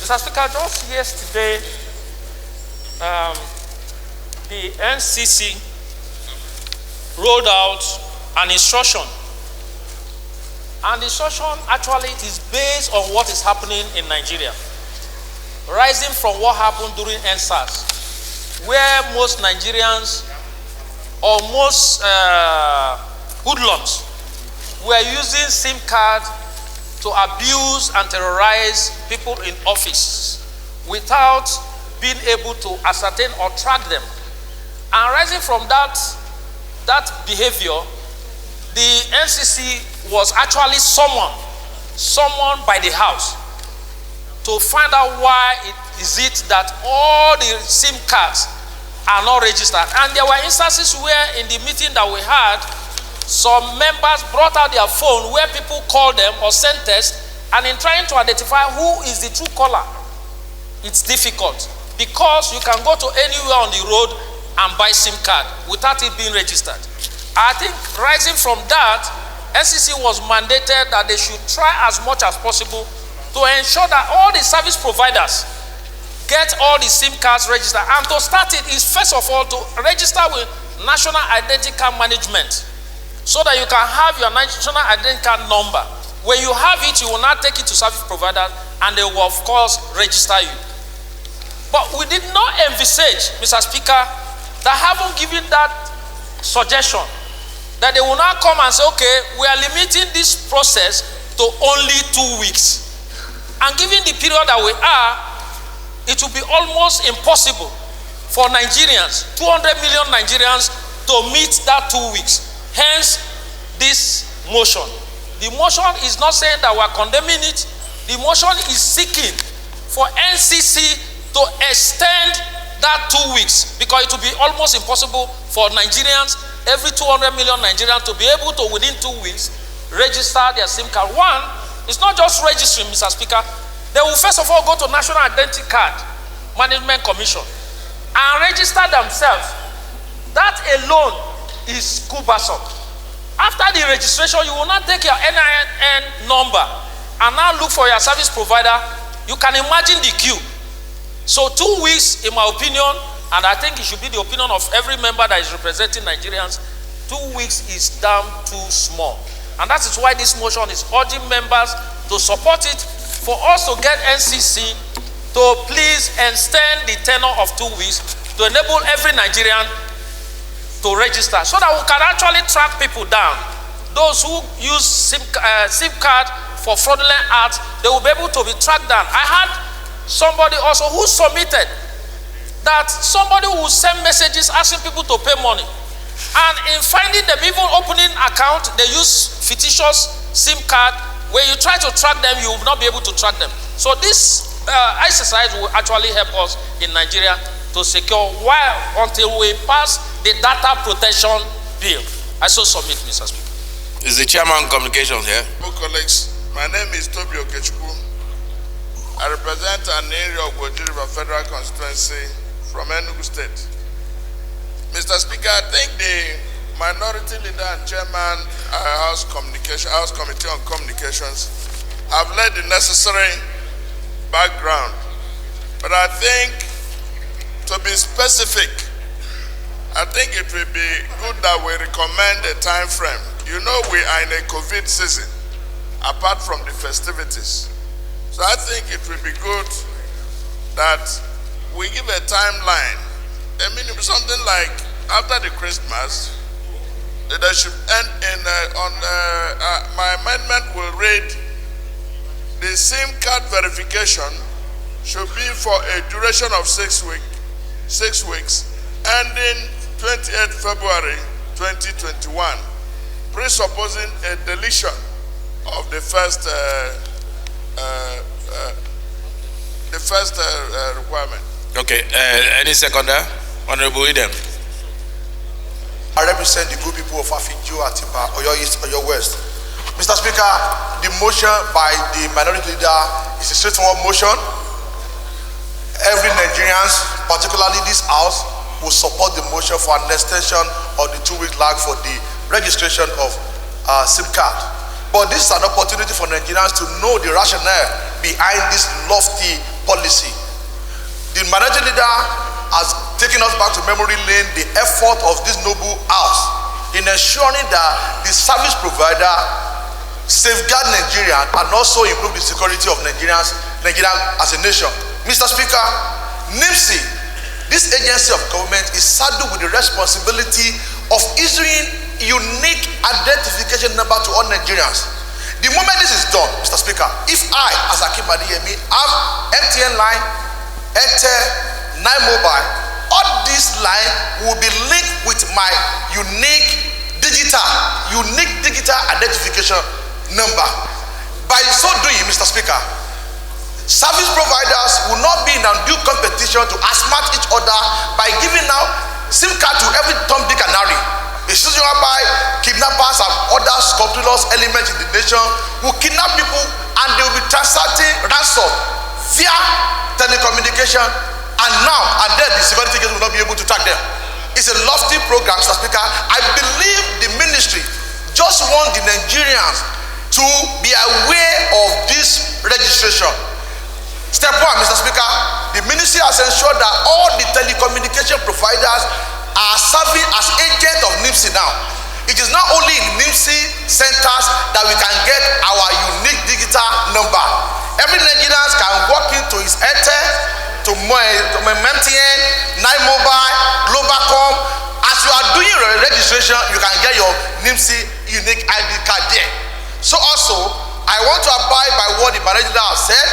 Mr. Speaker, just yesterday, the NCC rolled out an instruction. And the instruction actually is based on what is happening in Nigeria, rising from what happened during NSAS, where most Nigerians or most hoodlums were using SIM card to abuse and terrorize people in office without being able to ascertain or track them. And rising from that behavior, the NCC was actually summoned by the House to find out why is it that all the SIM cards are not registered. And there were instances where in the meeting that we had, some members brought out their phone where people called them or sent text, and in trying to identify who is the true caller, it's difficult because you can go to anywhere on the road and buy SIM card without it being registered. I think rising from that, NCC was mandated that they should try as much as possible to ensure that all the service providers get all the SIM cards registered. And to start it is first of all to register with National Identity Card Management, so that you can have your national identity card number. When you have it, you will not take it to service providers and they will of course register you. But we did not envisage, Mr. Speaker, that having given that suggestion, that they will now come and say, okay, we are limiting this process to only 2 weeks. And given the period that we are, it will be almost impossible for Nigerians, 200 million Nigerians, to meet that 2 weeks. Hence, this motion. The motion is not saying that we are condemning it. The motion is seeking for NCC to extend that 2 weeks, because it will be almost impossible for Nigerians, every 200 million Nigerians, to be able to, within 2 weeks, register their SIM card. One, it's not just registering, Mr. Speaker. They will first of all go to National Identity Card Management Commission and register themselves. That alone is cumbersome. After the registration, you will not take your NIN number and now look for your service provider. You can imagine the queue. So 2 weeks, in my opinion, and I think it should be the opinion of every member that is representing Nigerians, 2 weeks is damn too small. And that is why this motion is urging members to support it, for us to get NCC to please extend the tenure of 2 weeks to enable every Nigerian to register, so that we can actually track people down. Those who use SIM card for fraudulent acts, they will be able to be tracked down. I had somebody also who submitted that somebody will send messages asking people to pay money, and in finding them, even opening account, they use fictitious SIM card. When you try to track them, you will not be able to track them. So this exercise will actually help us in Nigeria to secure until we pass the data protection bill. I so submit, Mr. Speaker. Is the chairman communications here? Hello, colleagues. My name is Toby Okechukwu. I represent an area of Gwoji River Federal Constituency from Enugu State. Mr. Speaker, I think the minority leader and chairman House Committee on Communications have laid the necessary background. But I think, to be specific, I think it will be good that we recommend a time frame. You know, we are in a COVID season, apart from the festivities. So I think it will be good that we give a timeline. I mean, something like after the Christmas, that should end in, my amendment will read, the SIM card verification should be for a duration of 6 weeks, ending 28th February 2021, presupposing a deletion of the first requirement. Okay, any seconder? Honorable Idem. I represent the good people of Afikjo, Atipa, Oyo East, Oyo West. Mr. Speaker, the motion by the minority leader is a straightforward motion. Every Nigerian, particularly this House, will support the motion for an extension of the 2-week lag for the registration of SIM card. But this is an opportunity for Nigerians to know the rationale behind this lofty policy. The minority leader has taken us back to memory lane the effort of this noble house in ensuring that the service provider safeguard Nigeria and also improve the security of Nigeria as a nation. Mr. Speaker, NIMSI, this agency of government, is saddled with the responsibility of issuing unique identification number to all Nigerians. The moment this is done, Mr. Speaker, if I, as Akim Adeyemi, have MTN line, Airtel, 9 Mobile, all this line will be linked with my unique digital identification number. By so doing, Mr. Speaker, service providers will not be in undue competition to outsmart each other by giving out SIM card to every Tom, Dick, and Harry. A situation whereby kidnappers and other scrupulous elements in the nation will kidnap people and they will be transacting ransom via telecommunication, and then the security agents will not be able to track them. It's a lofty program, Mr. Speaker. I believe the ministry just want the Nigerians to be aware of this registration. Step one, Mr. Speaker, the ministry has ensured that all the telecommunication providers are serving as agents of NIMSI now. It is not only in NIMSI centers that we can get our unique digital number. Every Nigerian can walk into his Airtel, to MTN, 9 Mobile, Globalcom. As you are doing your registration, you can get your NIMSI unique ID card there. So also, I want to abide by what the manager has said.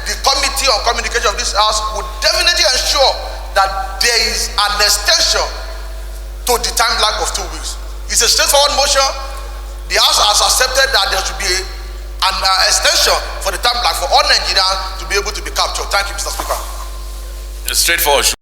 The committee on communication of this house would definitely ensure that there is an extension to the time lag of 2 weeks. It's a straightforward motion. The house has accepted that there should be an extension for the time lag for all Nigerians to be able to be captured. Thank you, Mr. Speaker. It's straightforward.